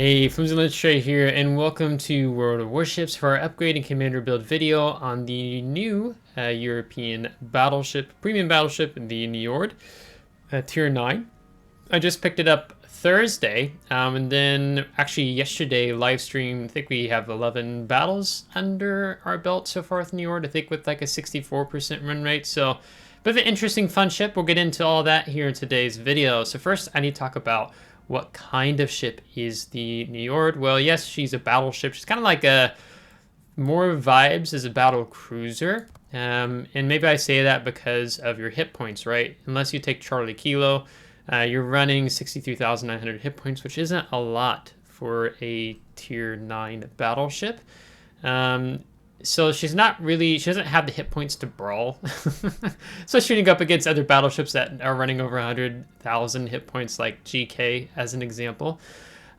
Hey, FlimsyLunchTray here, and welcome to World of Warships for our upgrade and commander build video on the new European battleship, premium battleship, the Niord, Tier 9. I just picked it up Thursday, and then actually yesterday live stream. I think we have 11 battles under our belt so far with Niord. I think with like a 64% run rate. So, bit of an interesting, fun ship. We'll get into all that here in today's video. So first, I need to talk about what kind of ship is the Niord. Well, yes, she's a battleship. She's kind of like a more vibes as a battle cruiser. And maybe I say that because of your hit points, right? Unless you take Charlie Kilo, you're running 63,900 hit points, which isn't a lot for a tier 9 battleship. So she doesn't have the hit points to brawl. So shooting up against other battleships that are running over 100,000 hit points, like GK as an example.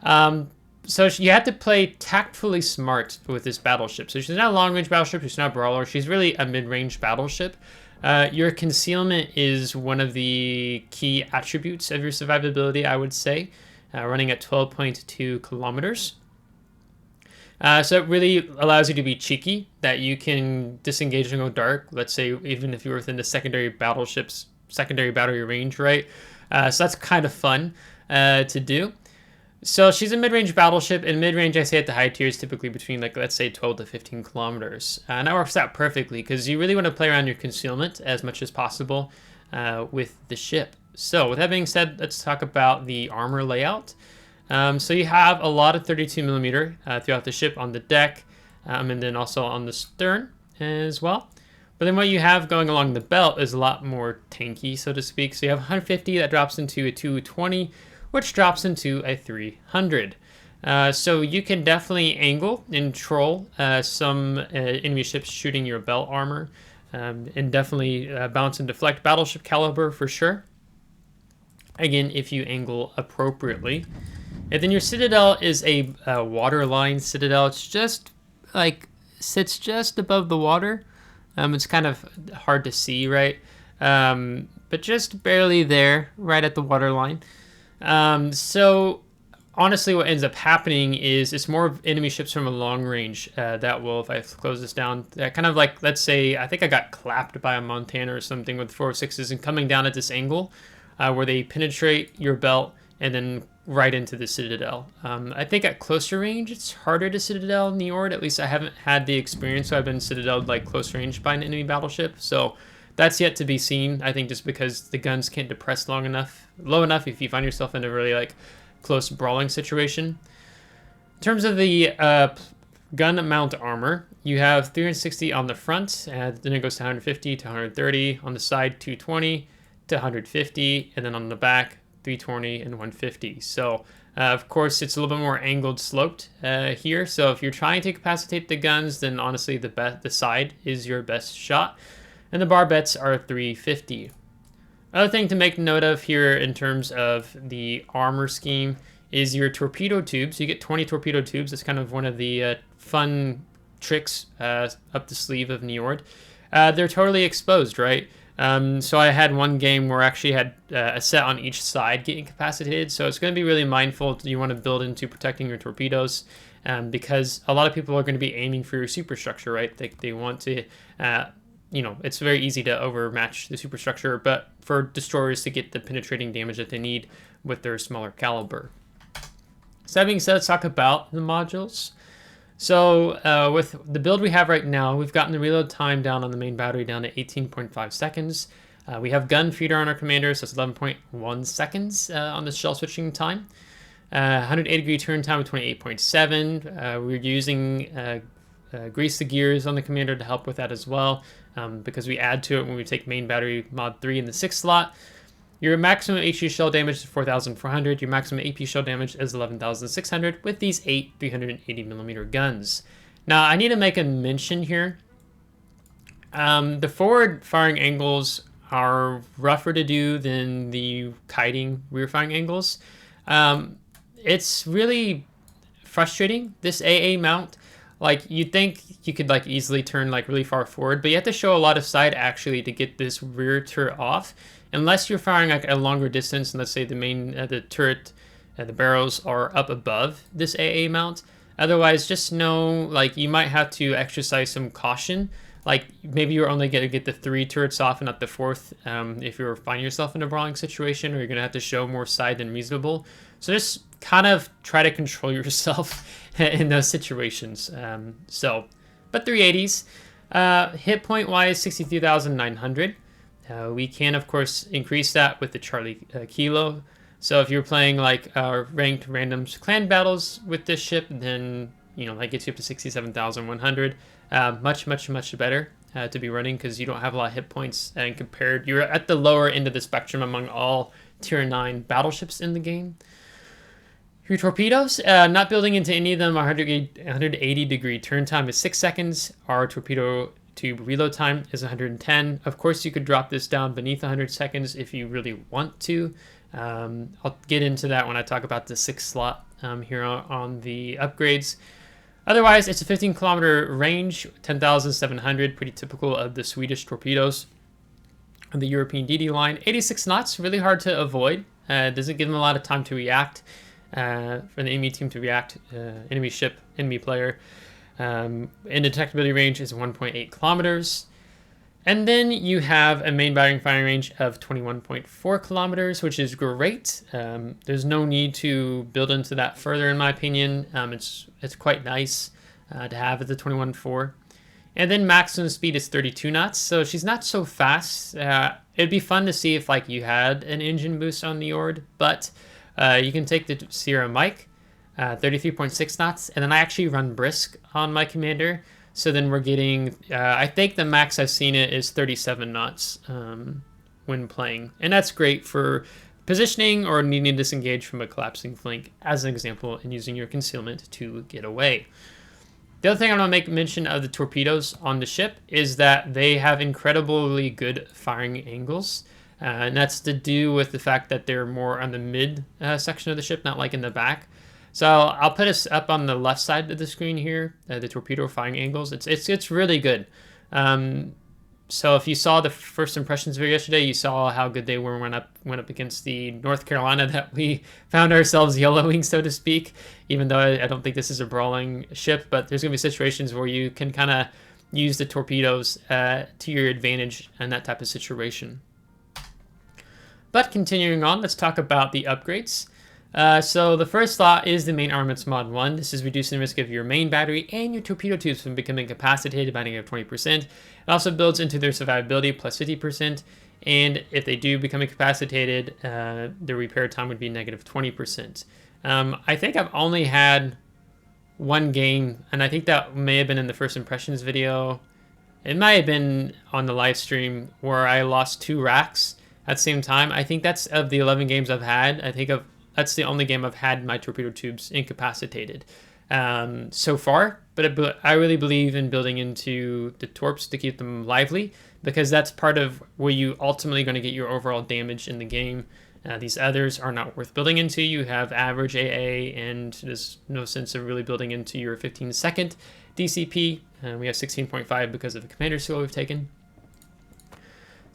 So you have to play tactfully smart with this battleship. So she's not a long-range battleship, she's not a brawler, she's really a mid-range battleship. Your concealment is one of the key attributes of your survivability, I would say, running at 12.2 kilometers. So it really allows you to be cheeky, that you can disengage and go dark, let's say even if you're within the secondary battery range, right? So that's kind of fun to do. So she's a mid-range battleship. In mid-range, I say at the high tiers, typically between, like, let's say 12 to 15 kilometers. And that works out perfectly because you really want to play around your concealment as much as possible with the ship. So with that being said, let's talk about the armor layout. So you have a lot of 32mm throughout the ship on the deck, and then also on the stern as well. But then what you have going along the belt is a lot more tanky, so to speak. So you have 150 that drops into a 220, which drops into a 300. So you can definitely angle and troll some enemy ships shooting your belt armor, and definitely bounce and deflect battleship caliber for sure. Again, if you angle appropriately. And then your citadel is a waterline citadel. It's just like sits just above the water. It's kind of hard to see, right? But just barely there, right at the waterline. So honestly, what ends up happening is it's more enemy ships from a long range that will, if I close this down, kind of like, let's say, I think I got clapped by a Montana or something with 406s and coming down at this angle where they penetrate your belt and then right into the citadel. I think at closer range, it's harder to citadel Niord. At least I haven't had the experience, so I've been citadeled like close range by an enemy battleship. So that's yet to be seen. I think just because the guns can't depress low enough if you find yourself in a really like close brawling situation. In terms of the gun mount armor, you have 360 on the front, then it goes to 150 to 130 on the side, 220 to 150, and then on the back 320 and 150. So of course it's a little bit more angled sloped here. So if you're trying to incapacitate the guns, then honestly the side is your best shot. And the barbets are 350. Other thing to make note of here in terms of the armor scheme is your torpedo tubes. You get 20 torpedo tubes. It's kind of one of the fun tricks up the sleeve of Niord. They're totally exposed, right? So I had one game where I actually had a set on each side get incapacitated. So it's going to be really mindful. You want to build into protecting your torpedoes because a lot of people are going to be aiming for your superstructure, right? They want to, it's very easy to overmatch the superstructure, but for destroyers to get the penetrating damage that they need with their smaller caliber. So that being said, let's talk about the modules. So with the build we have right now, we've gotten the reload time down on the main battery down to 18.5 seconds. We have gun feeder on our commander, so it's 11.1 seconds on the shell switching time. 180 degree turn time of 28.7. We're using grease the gears on the commander to help with that as well, because we add to it when we take main battery mod 3 in the 6th slot. Your maximum HE shell damage is 4,400. Your maximum AP shell damage is 11,600 with these 8 380mm guns. Now, I need to make a mention here. The forward firing angles are rougher to do than the kiting rear firing angles. It's really frustrating, this AA mount. Like, you'd think you could like easily turn like really far forward, but you have to show a lot of side actually to get this rear turret off. Unless you're firing like a longer distance, and let's say the main the turret the barrels are up above this AA mount. Otherwise, just know, like, you might have to exercise some caution. Like, maybe you're only going to get the 3 turrets off and not the 4th if you're finding yourself in a brawling situation, or you're going to have to show more side than reasonable. So just kind of try to control yourself in those situations. But 380s. Hit point wise, 63,900. We can, of course, increase that with the Charlie Kilo. So if you're playing like ranked randoms clan battles with this ship, then that gets you up to 67,100. Much better to be running, because you don't have a lot of hit points, and you're at the lower end of the spectrum among all tier 9 battleships in the game. Your torpedoes, not building into any of them. 180 degree turn time is 6 seconds. Our torpedo tube reload time is 110. Of course, you could drop this down beneath 100 seconds if you really want to. I'll get into that when I talk about the 6th slot here on the upgrades. Otherwise, it's a 15-kilometer range, 10,700, pretty typical of the Swedish torpedoes on the European DD line. 86 knots, really hard to avoid. Doesn't give them a lot of time to react, for the enemy team to react, enemy ship, enemy player. Indetectability range is 1.8 kilometers. And then you have a main firing range of 21.4 kilometers, which is great. There's no need to build into that further, in my opinion. It's quite nice to have at the 21.4. And then maximum speed is 32 knots, so she's not so fast. It'd be fun to see if like you had an engine boost on the Niord, but you can take the Sierra Mike, 33.6 knots, and then I actually run brisk on my commander. So then we're getting, I think the max I've seen it is 37 knots when playing. And that's great for positioning or needing to disengage from a collapsing flank, as an example, and using your concealment to get away. The other thing I want to make mention of the torpedoes on the ship is that they have incredibly good firing angles. And that's to do with the fact that they're more on the mid section of the ship, not like in the back. So I'll put us up on the left side of the screen here, the torpedo firing angles. It's really good. So if you saw the first impressions video yesterday, you saw how good they were went up against the North Carolina that we found ourselves yellowing, so to speak. Even though I don't think this is a brawling ship, but there's gonna be situations where you can kind of use the torpedoes to your advantage in that type of situation. But continuing on, let's talk about the upgrades. So the first slot is the main armaments mod 1. This is reducing the risk of your main battery and your torpedo tubes from becoming incapacitated by negative 20%. It also builds into their survivability plus 50%. And if they do become incapacitated, their repair time would be negative 20%. I think I've only had one game, and I think that may have been in the first impressions video. It might have been on the live stream where I lost 2 racks at the same time. I think that's of the 11 games I've had. That's the only game I've had my torpedo tubes incapacitated so far. But I really believe in building into the torps to keep them lively, because that's part of where you ultimately going to get your overall damage in the game. These others are not worth building into. You have average AA, and there's no sense of really building into your 15-second DCP. We have 16.5 because of the commander skill we've taken.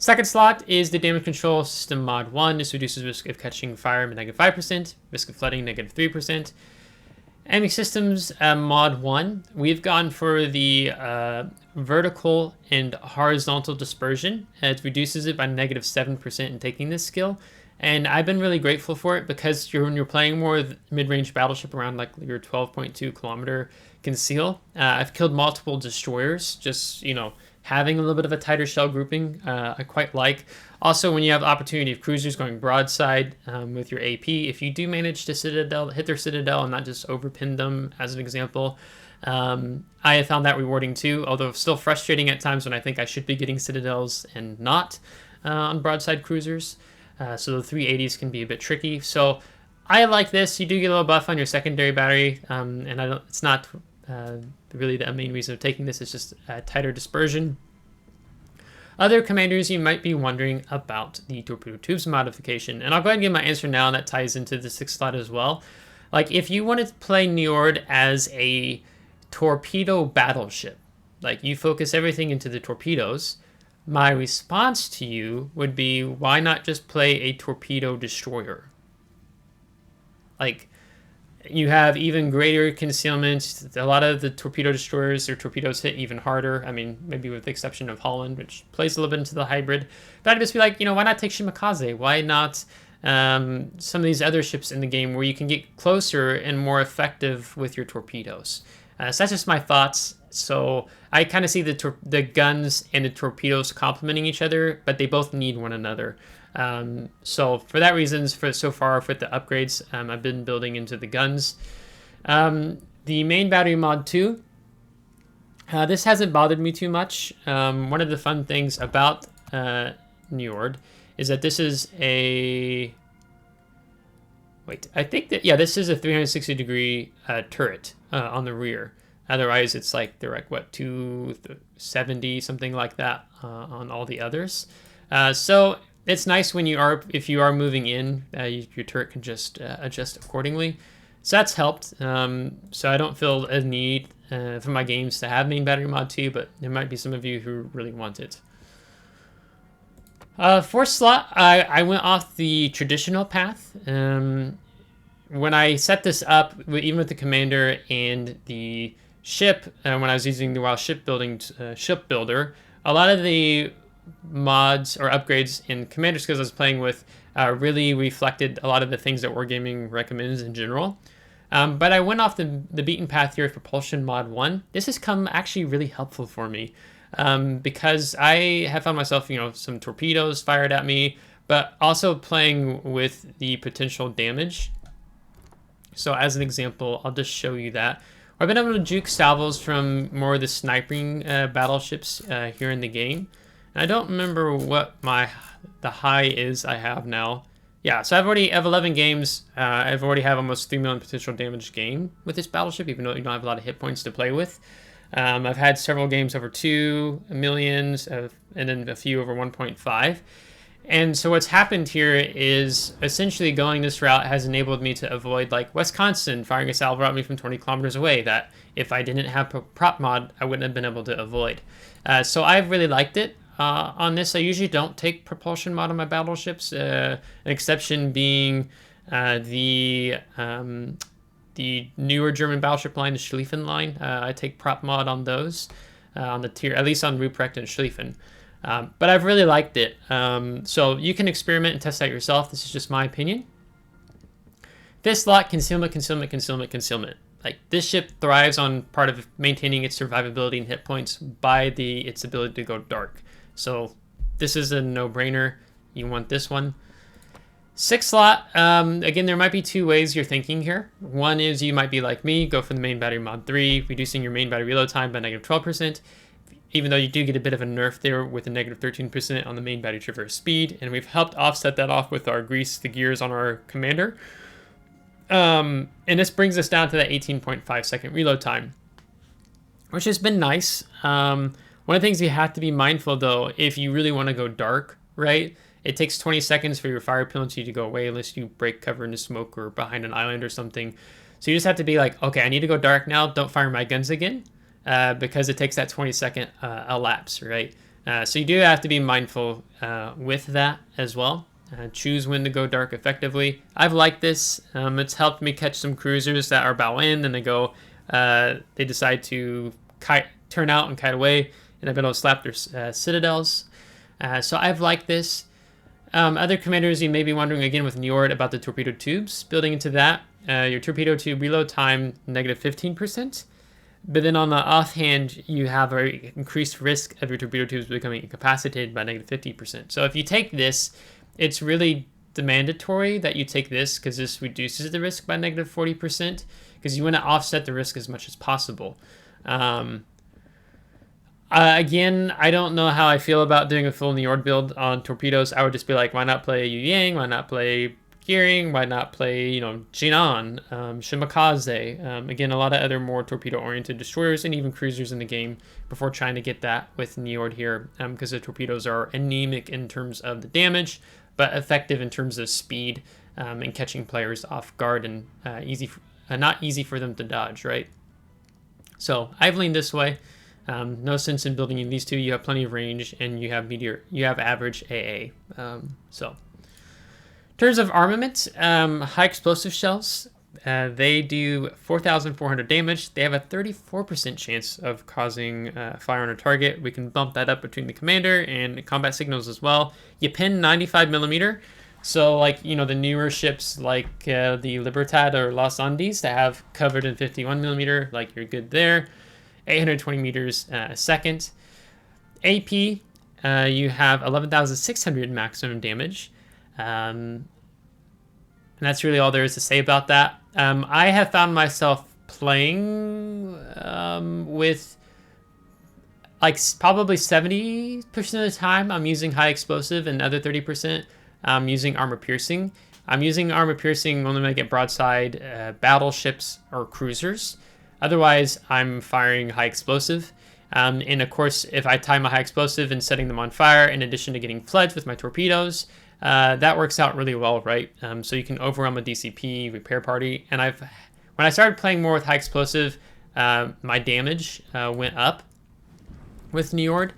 Second slot is the damage control system mod 1. This reduces risk of catching fire by negative 5%, risk of flooding negative 3%. Enemy systems mod 1. We've gone for the vertical and horizontal dispersion. It reduces it by negative 7% in taking this skill. And I've been really grateful for it, because when you're playing more mid-range battleship around like your 12.2 kilometer conceal, I've killed multiple destroyers, just, having a little bit of a tighter shell grouping, I quite like. Also, when you have the opportunity of cruisers going broadside with your AP, if you do manage to hit their citadel and not just overpin them, as an example, I have found that rewarding too, although still frustrating at times when I think I should be getting citadels and not on broadside cruisers. So the 380s can be a bit tricky. So I like this. You do get a little buff on your secondary battery, and it's not really the main reason of taking this. Is just tighter dispersion. Other commanders, you might be wondering about the torpedo tubes modification, and I'll go ahead and give my answer now, and that ties into the 6th slot as well. Like, if you want to play Niord as a torpedo battleship, like you focus everything into the torpedoes, my response to you would be, why not just play a torpedo destroyer? Like, you have even greater concealment. A lot of the torpedo destroyers, their torpedoes hit even harder. I mean, maybe with the exception of Holland, which plays a little bit into the hybrid. But I'd just be like, you know, why not take Shimakaze? Why not some of these other ships in the game where you can get closer and more effective with your torpedoes? So that's just my thoughts. So I kind of see the guns and the torpedoes complementing each other, but they both need one another. So for that reasons, so far with the upgrades, I've been building into the guns. The main battery mod 2, this hasn't bothered me too much. One of the fun things about Niord is that this is a... Wait, I think that, yeah, this is a 360-degree turret on the rear. Otherwise, it's like, they're like, what, 270, something like that on all the others. So it's nice when if you are moving in, your turret can just adjust accordingly. So that's helped. So I don't feel a need for my games to have main battery mod 2, but there might be some of you who really want it. Fourth slot, I went off the traditional path. When I set this up, even with the commander and the ship, when I was using the WoW ship builder, a lot of the mods or upgrades in commander skills I was playing with really reflected a lot of the things that Wargaming recommends in general. But I went off the beaten path here with propulsion mod 1. This has come actually really helpful for me because I have found myself, you know, some torpedoes fired at me, but also playing with the potential damage. So as an example, I'll just show you that. I've been able to juke salvos from more of the sniping battleships here in the game. And I don't remember what the high is I have now. Yeah, so I have 11 games. I've already have almost 3 million potential damage game with this battleship, even though you don't have a lot of hit points to play with. I've had several games over 2 millions, and then a few over 1.5. And so what's happened here is essentially going this route has enabled me to avoid like Wisconsin firing a salvo at me from 20 kilometers away that if I didn't have prop mod, I wouldn't have been able to avoid. So I've really liked it. On this, I usually don't take propulsion mod on my battleships, an exception being the newer German battleship line, the Schlieffen line. I take prop mod on those, on the tier, at least on Ruprecht and Schlieffen. But I've really liked it. So you can experiment and test out yourself. This is just my opinion. This slot, concealment, concealment, concealment, concealment. Like, this ship thrives on part of maintaining its survivability and hit points by its ability to go dark. So this is a no-brainer. You want this one. Sixth slot, again, there might be two ways you're thinking here. One is you might be like me, go for the main battery mod 3, reducing your main battery reload time by negative 12%, even though you do get a bit of a nerf there with a negative 13% on the main battery traverse speed, and we've helped offset that off with our grease the gears on our commander. And this brings us down to that 18.5 second reload time, which has been nice. One of the things you have to be mindful, though, if you really want to go dark, right? It takes 20 seconds for your fire penalty to go away unless you break cover into smoke or behind an island or something. So you just have to be like, okay, I need to go dark now. Don't fire my guns again because it takes that 20-second elapse, right? So you do have to be mindful with that as well. Choose when to go dark effectively. I've liked this. It's helped me catch some cruisers that are bow in and they decide to turn out and kite away, and I've been able to slap their citadels. So I've liked this. Other commanders, you may be wondering again with Niord about the torpedo tubes. Building into that, your torpedo tube reload time, negative 15%. But then on the offhand, you have an increased risk of your torpedo tubes becoming incapacitated by negative 50%. So if you take this, it's really mandatory that you take this because this reduces the risk by negative 40% because you want to offset the risk as much as possible. Again, I don't know how I feel about doing a full Niord build on torpedoes. I would just be like, why not play Yu Yang? Why not play Gearing? Why not play, Jinan, Shimakaze? Again, a lot of other more torpedo-oriented destroyers and even cruisers in the game before trying to get that with Niord here because the torpedoes are anemic in terms of the damage, but effective in terms of speed and catching players off guard and not easy for them to dodge, right? So I've leaned this way. No sense in building in these two. You have plenty of range and you have average AA. So terms of armament, high explosive shells, they do 4,400 damage. They have a 34% chance of causing fire on a target. We can bump that up between the commander and combat signals as well. You pin 95 millimeter. So like, you know, the newer ships like the Libertad or Los Andes that have covered in 51 millimeter, like you're good there. 820 meters a second. AP, you have 11,600 maximum damage. And that's really all there is to say about that. I have found myself playing with like probably 70% of the time I'm using high explosive, and the other 30% I'm using armor piercing. I'm using armor piercing only when I get broadside battleships or cruisers. Otherwise, I'm firing high explosive. And of course, if I time a high explosive and setting them on fire, in addition to getting floods with my torpedoes, that works out really well, right? So you can overwhelm a DCP repair party. And when I started playing more with high explosive, my damage went up with Niord.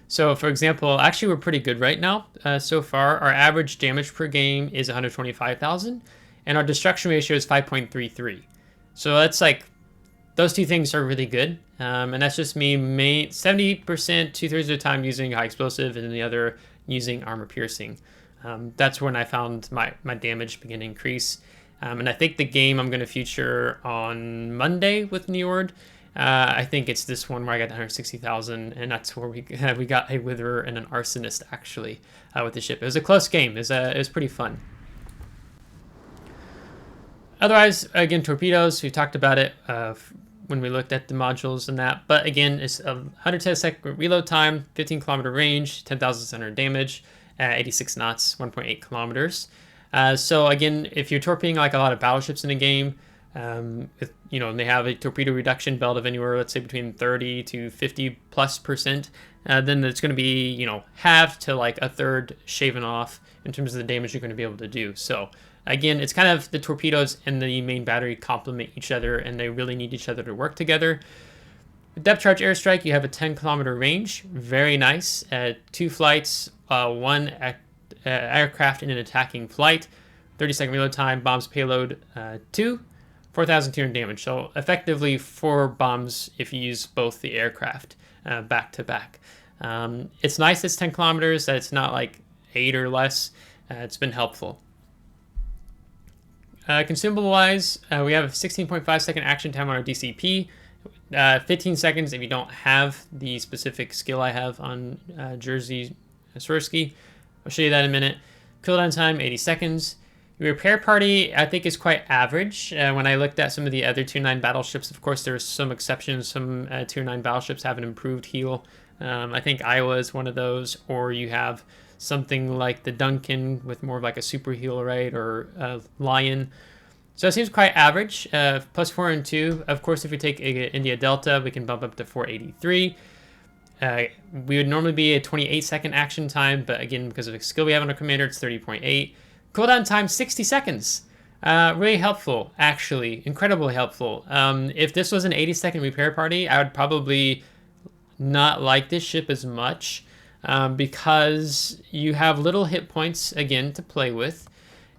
So for example, actually we're pretty good right now. So far, our average damage per game is 125,000, and our destruction ratio is 5.33. So that's like, those two things are really good. And that's just me 70%, 2/3 of the time using high explosive, and then the other using armor piercing. That's when I found my damage begin to increase. And I think the game I'm going to feature on Monday with Niord, I think it's this one where I got 160,000, and that's where we got a Witherer and an Arsonist actually with the ship. It was a close game. It was pretty fun. Otherwise, again, torpedoes, we talked about it when we looked at the modules and that. But again, it's a 110-second reload time, 15-kilometer range, 10,600 damage, 86 knots, 1.8 kilometers. So again, if you're torpedoing like a lot of battleships in a game, you know, and they have a torpedo reduction belt of anywhere, let's say between 30 to 50+%, then it's going to be, you know, half to like a third shaven off in terms of the damage you're going to be able to do. So again, it's kind of the torpedoes and the main battery complement each other, and they really need each other to work together. With depth charge airstrike, you have a 10-kilometer range. Very nice. 2 flights, 1 aircraft in an attacking flight. 30-second reload time, bombs payload 2. 4,200 damage. So effectively 4 bombs if you use both the aircraft back to back. It's nice it's 10 kilometers, that it's not like 8 or less. It's been helpful. Consumable wise, we have a 16.5 second action time on our DCP. 15 seconds if you don't have the specific skill I have on Jerzy Świrski. I'll show you that in a minute. Cooldown time 80 seconds. Your repair party, I think, is quite average. When I looked at some of the other Tier 9 battleships, of course, there's some exceptions. Some Tier 9 battleships have an improved heal. I think Iowa is one of those, or you have something like the Duncan with more of like a super heal, right, or Lian. So it seems quite average. +4 and 2. Of course, if we take India Delta, we can bump up to 483. We would normally be a 28-second action time, but again, because of the skill we have on our commander, it's 30.8. Cooldown time 60 seconds. Really helpful, actually. Incredibly helpful. If this was an 80-second repair party, I would probably not like this ship as much because you have little hit points, again, to play with,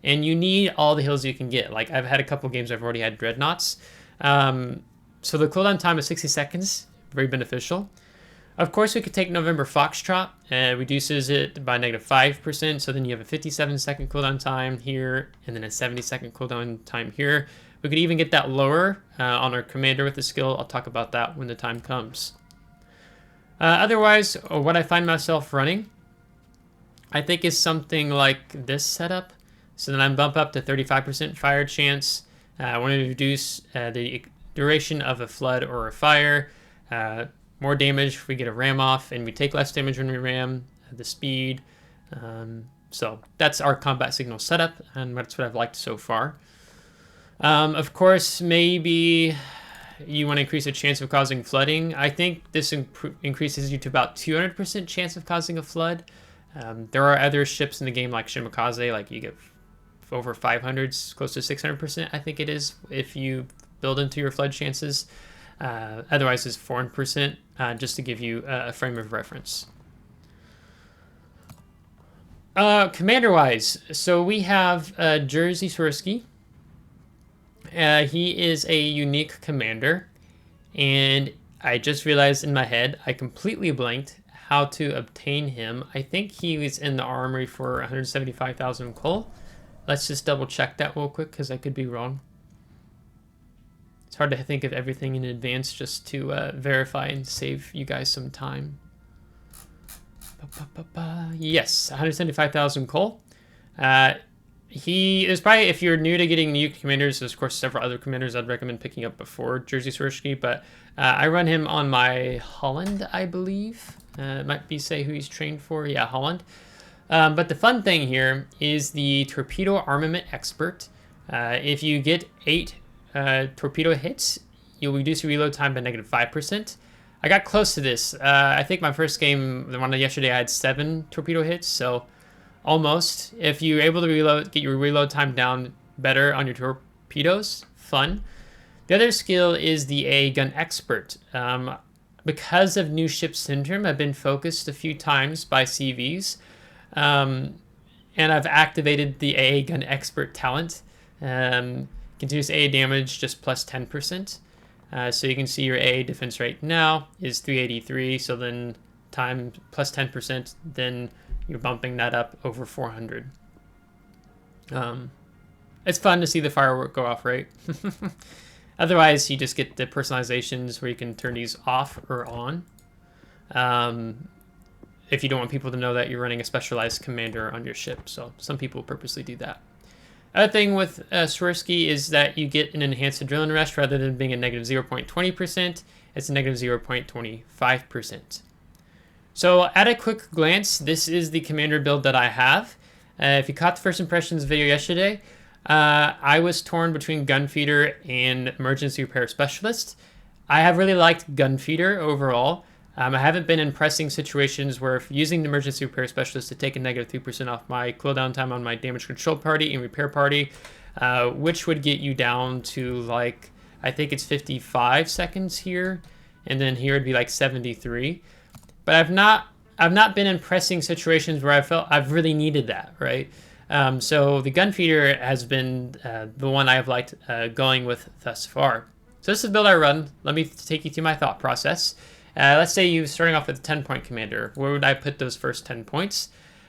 and you need all the heals you can get. Like, I've had a couple games I've already had dreadnoughts. So the cooldown time is 60 seconds. Very beneficial. Of course, we could take November Foxtrot, reduces it by -5%, so then you have a 57-second cooldown time here, and then a 70-second cooldown time here. We could even get that lower on our commander with the skill. I'll talk about that when the time comes. Otherwise, what I find myself running, I think, is something like this setup. So then I bump up to 35% fire chance. I want to reduce the duration of a flood or a fire. More damage if we get a ram off, and we take less damage when we ram, the speed. So that's our combat signal setup, and that's what I've liked so far. Of course, maybe you want to increase the chance of causing flooding. I think this increases you to about 200% chance of causing a flood. There are other ships in the game like Shimakaze, like you get over 500s, close to 600%, I think it is, if you build into your flood chances. Otherwise, it's 400%, just to give you a frame of reference. Commander-wise, so we have Jerzy Świrski. He is a unique commander, and I just realized in my head I completely blanked how to obtain him. I think he was in the armory for 175,000 coal. Let's just double check that real quick because I could be wrong. It's hard to think of everything in advance just to verify and save you guys some time. Yes, 175,000 coal. He is probably, if you're new to getting new commanders, there's of course several other commanders I'd recommend picking up before Jerzy Świrski, but I run him on my Holland, I believe. It might be say who he's trained for. Yeah, Holland. But the fun thing here is the Torpedo Armament Expert. If you get 8 torpedo hits, you'll reduce your reload time by -5%. I got close to this. I think my first game, the one yesterday, I had 7 torpedo hits, so almost. If you're able to get your reload time down better on your torpedoes, fun. The other skill is the AA Gun Expert. Because of new ship syndrome, I've been focused a few times by CVs, and I've activated the AA Gun Expert talent. Continuous AA damage just plus 10%. So you can see your AA defense rate now is 383, so then time plus 10%, then you're bumping that up over 400. It's fun to see the firework go off, right? Otherwise, you just get the personalizations where you can turn these off or on. If you don't want people to know that you're running a specialized commander on your ship. So some people purposely do that. Other thing with Świrski is that you get an enhanced adrenaline rush rather than being a -0.20%. It's a -0.25%. So at a quick glance, this is the commander build that I have. If you caught the first impressions video yesterday, I was torn between Gunfeeder and Emergency Repair Specialist. I have really liked Gunfeeder overall. I haven't been in pressing situations where if using the Emergency Repair Specialist to take a -3% off my cooldown time on my damage control party and repair party, which would get you down to like, I think it's 55 seconds here, and then here it'd be like 73. But I've not been in pressing situations where I felt I've really needed that, right? So the Gunfeeder has been the one I've liked going with thus far. So this is the build I run. Let me take you through my thought process. Let's say you're starting off with a 10-point commander. Where would I put those first 10 points?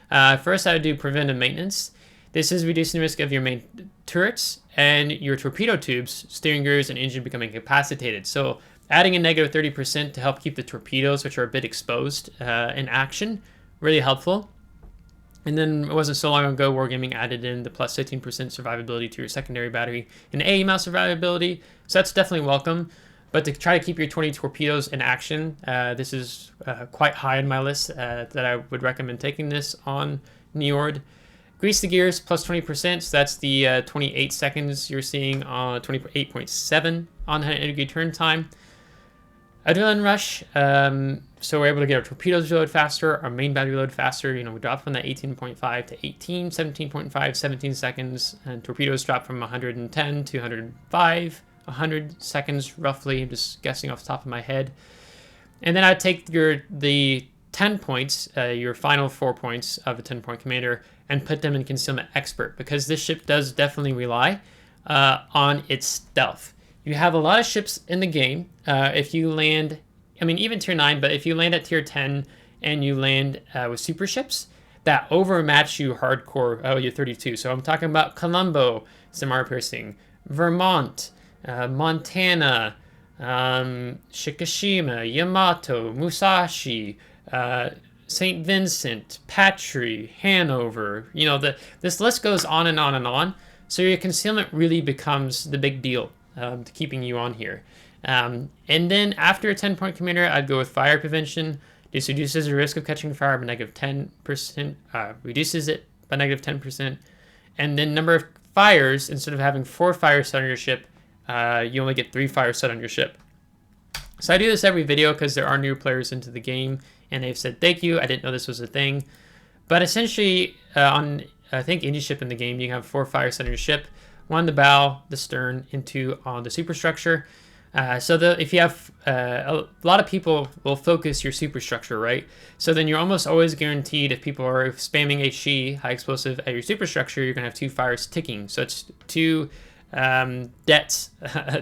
First, I would do preventive maintenance. This is reducing the risk of your main turrets and your torpedo tubes, steering gears, and engine becoming incapacitated. So adding a -30% to help keep the torpedoes, which are a bit exposed, in action, really helpful. And then it wasn't so long ago, Wargaming added in the plus 15% survivability to your secondary battery and AEML survivability. So that's definitely welcome. But to try to keep your 20 torpedoes in action, this is quite high on my list that I would recommend taking this on Niord. Grease the gears, plus 20%, so that's the 28 seconds you're seeing on 28.7 on 100-degree turn time. Adrenaline rush, so we're able to get our torpedoes reload faster, our main battery reload faster. You know, we dropped from that 18.5 to 18, 17.5, 17 seconds, and torpedoes dropped from 110 to 105. 100 seconds roughly. I'm just guessing off the top of my head. And then I'd take the 10 points, your final 4 points of a 10-point commander, and put them in Concealment Expert, because this ship does definitely rely on its stealth. You have a lot of ships in the game. If you land, I mean, even Tier 9, but if you land at Tier 10 and you land with super ships, that overmatch you hardcore. Oh, you're 32. So I'm talking about Colombo, some armor piercing, Vermont, Montana, Shikishima, Yamato, Musashi, St. Vincent, Patry, Hanover. You know, this list goes on and on and on. So your concealment really becomes the big deal to keeping you on here. And then after a 10-point commander, I'd go with fire prevention. This reduces the risk of catching fire by -10%, reduces it by -10%. And then number of fires, instead of having 4 fires set on your ship, you only get 3 fires set on your ship. So I do this every video because there are new players into the game, and they've said, thank you, I didn't know this was a thing. But essentially, on, I think, any ship in the game, you can have 4 fires set on your ship. 1 on the bow, the stern, and 2 on the superstructure. If you have a lot of people will focus your superstructure, right? So then you're almost always guaranteed, if people are spamming HE, high explosive, at your superstructure, you're going to have 2 fires ticking. So it's 2 debts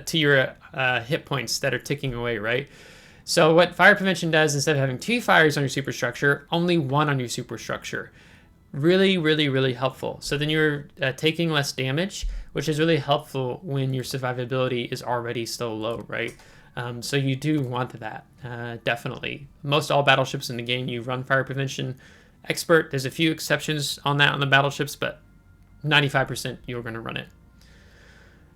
to your hit points that are ticking away, right? So what fire prevention does, instead of having 2 fires on your superstructure, only 1 on your superstructure. Really, really, really helpful. So then you're taking less damage, which is really helpful when your survivability is already so low, right? So you do want that, definitely. Most all battleships in the game, you run fire prevention. Expert, there's a few exceptions on that on the battleships, but 95% you're going to run it.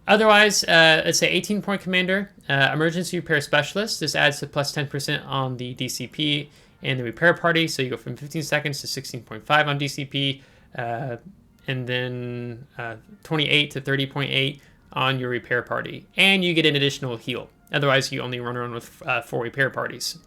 Otherwise, let's say 18-point commander, emergency repair specialist. This adds to plus 10% on the DCP and the repair party. So you go from 15 seconds to 16.5 on DCP, and then 28 to 30.8 on your repair party. And you get an additional heal. Otherwise, you only run around with 4 repair parties.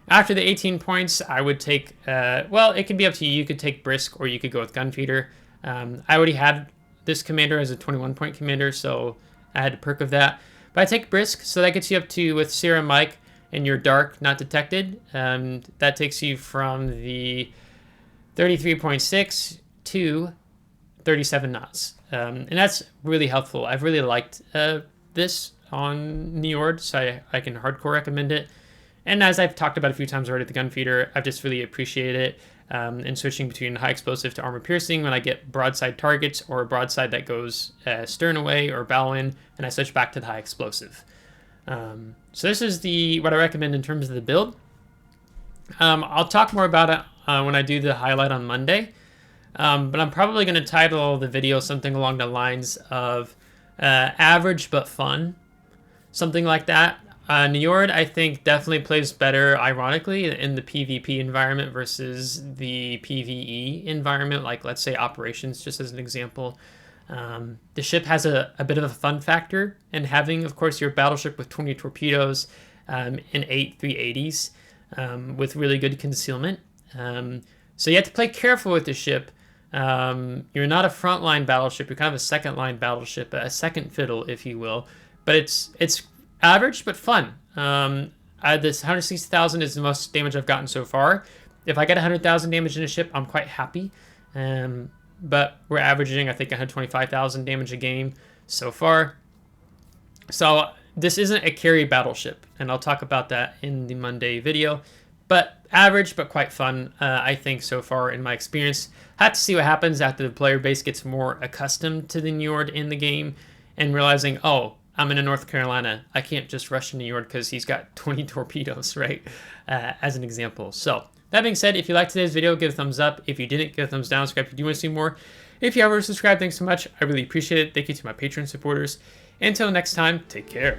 After the 18 points, I would take, well, it could be up to you. You could take Brisk or you could go with Gunfeeder. I already had this commander as a 21-point commander, so I had a perk of that. But I take Brisk, so that gets you up to, with Sierra Mike and your Dark Not Detected, that takes you from the 33.6 to 37 knots. And that's really helpful. I've really liked this on Niord, so I can hardcore recommend it. And as I've talked about a few times already, the Gunfeeder, I've just really appreciated it. And switching between high explosive to armor piercing when I get broadside targets, or a broadside that goes stern away or bow in, and I switch back to the high explosive. So this is what I recommend in terms of the build. I'll talk more about it when I do the highlight on Monday, but I'm probably going to title the video something along the lines of average but fun, something like that. Niord, I think, definitely plays better, ironically, in the PvP environment versus the PvE environment, like, let's say, operations, just as an example. The ship has a bit of a fun factor, and having, of course, your battleship with 20 torpedoes and 8 380s with really good concealment. So you have to play careful with the ship. You're not a frontline battleship, you're kind of a second-line battleship, a second fiddle, if you will. But it's average but fun. This 160,000 is the most damage I've gotten so far. If I get 100,000 damage in a ship, I'm quite happy. But we're averaging, I think, 125,000 damage a game so far. So this isn't a carry battleship, and I'll talk about that in the Monday video. But average but quite fun, I think, so far in my experience. I have to see what happens after the player base gets more accustomed to the Niord in the game and realizing, oh, I'm in North Carolina. I can't just rush into Niord because he's got 20 torpedoes, right? As an example. So that being said, if you liked today's video, give a thumbs up. If you didn't, give a thumbs down. Subscribe if you do want to see more. If you ever subscribed, thanks so much. I really appreciate it. Thank you to my Patreon supporters. Until next time, take care.